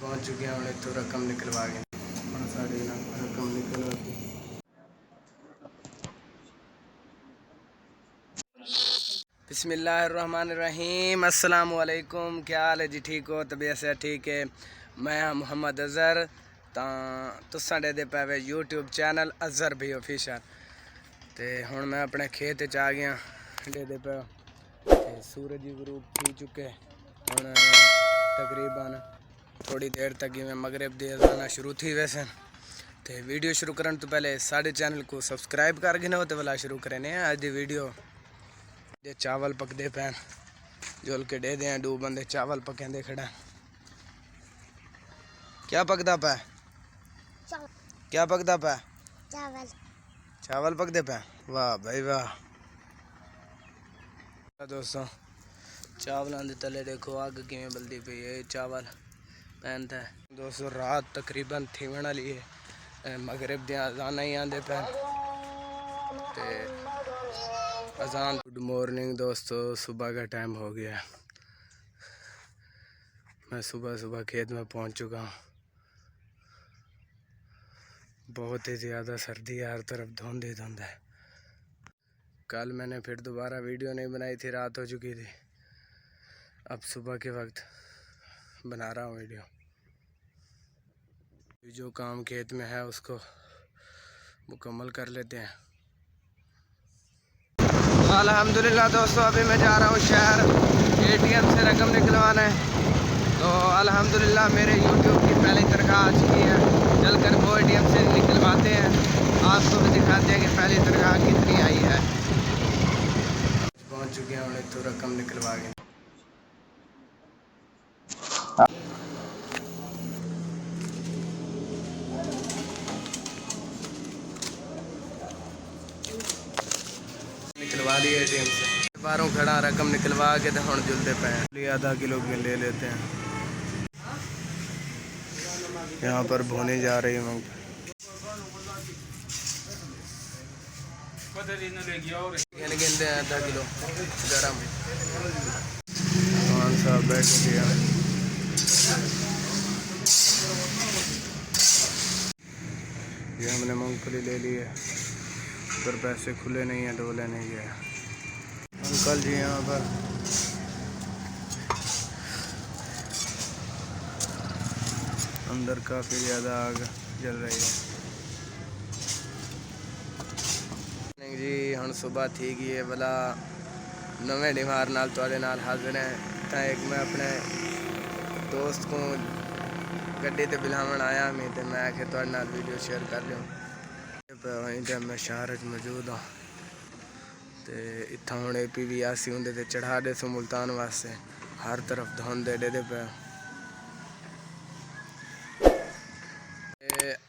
पहुँच चुके हैं हमने तो रकम निकलवा के साड़ी ना रकम निकलवा के बिस्मिल्लाहिर्रहमानिर्रहीम अस्सलाम वालेकुम। क्या हाल है जी? ठीक हो? तबीयत से ठीक है? मैं मोहम्मद अज़हर तुसां दे पे यूट्यूब चैनल अज़हर भी ऑफिशियल। तो हुण मैं अपने खेत च आ गया दे पे सूरज गरूब थी चुके। हुण तकरीबन थोड़ी देर तक ही मैं मगरिब दी अज़ाना शुरू थी वैसे। तो वीडियो शुरू करने तो पहले साढ़े चैनल को सब्सक्राइब करके ना तो वाला शुरू करें आज दी वीडियो। दे चावल पकते पैन जुल के दे दें दो बंदे चावल पकेंदे खड़ा। क्या पकता पै? क्या पकता पै? चावल। चावल पकते पै? वाह भाई वाह। दोस्तों चावलों के तले देखो अग किमें बलती पई है। चावल पैन था दोस्तों रात तकरीबन थीवन वाली है। मगरिब दी अज़ाना ही आंदे पैन ते अज़ान। गुड मॉर्निंग दोस्तों, सुबह का टाइम हो गया। मैं सुबह सुबह खेत में पहुंच चुका हूँ। बहुत ही ज़्यादा सर्दी है, हर तरफ धुंध ही धुंध है। कल मैंने फिर दोबारा वीडियो नहीं बनाई थी, रात हो चुकी थी। अब सुबह के वक्त बना रहा हूँ वीडियो। जो काम खेत में है उसको मुकम्मल कर लेते हैं। अल्हम्दुलिल्लाह दोस्तों, अभी मैं जा रहा हूँ शहर ATM से रकम निकलवाना है। तो अल्हम्दुलिल्लाह मेरे YouTube की पहली तनख्वाह आ चुकी है। चलकर वो ATM से निकलवाते हैं, आपको भी दिखाते हैं कि पहली तनख्वाह कितनी आई है। पहुँच चुके हैं हमने तो रकम निकलवा के। निकलवा लिए ATM से। बारों खड़ा रकम निकलवा के तो हम जुलते पे आधा किलो के ले लेते हैं। यहाँ पर भुनी जा रही है मूंग। गिनते हैं आधा किलो गरम। खान साहब बैठ गया। ये हमने मूंगफली ले ली है, उधर पैसे खुले नहीं हैं, डोले नहीं गए। अंकल जी यहाँ पर अंदर काफ़ी ज़्यादा आग जल रही है। नहीं जी, हम सुबह थी कि ये वाला नवे डिमार नाल तुहाडे नाल हाजिर है। तो एक मैं अपने दोस्त को गड्डी ते बिलावन आया मैं, तो मैं आके तुहाडे नाल वीडियो शेयर कर लूँ। वहीं पर मैं शहर मौजूद हाँ। तो इतना हम APV होंगे तो चढ़ा दे सो मुल्तान वास्ते। हर तरफ धुंध एडे पे।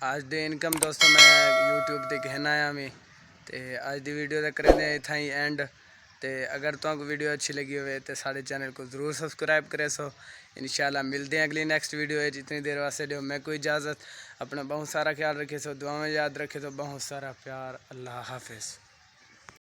आज दे इनकम दोस्तों मैं यूट्यूब ते कहना आया मैं। तो आज दी वीडियो तक करें इतना ही एंड। तो अगर तुमको वीडियो अच्छी लगी हो तो साढ़े चैनल को ज़रूर सब्सक्राइब करे सो। इंशाल्लाह मिलते हैं अगली नेक्स्ट वीडियो है। जितनी देर वास्ते दो मैं कोई इजाज़त। अपना बहुत सारा ख्याल रखे सो, दुआ में याद रखे तो बहुत सारा प्यार। अल्लाह हाफिज़।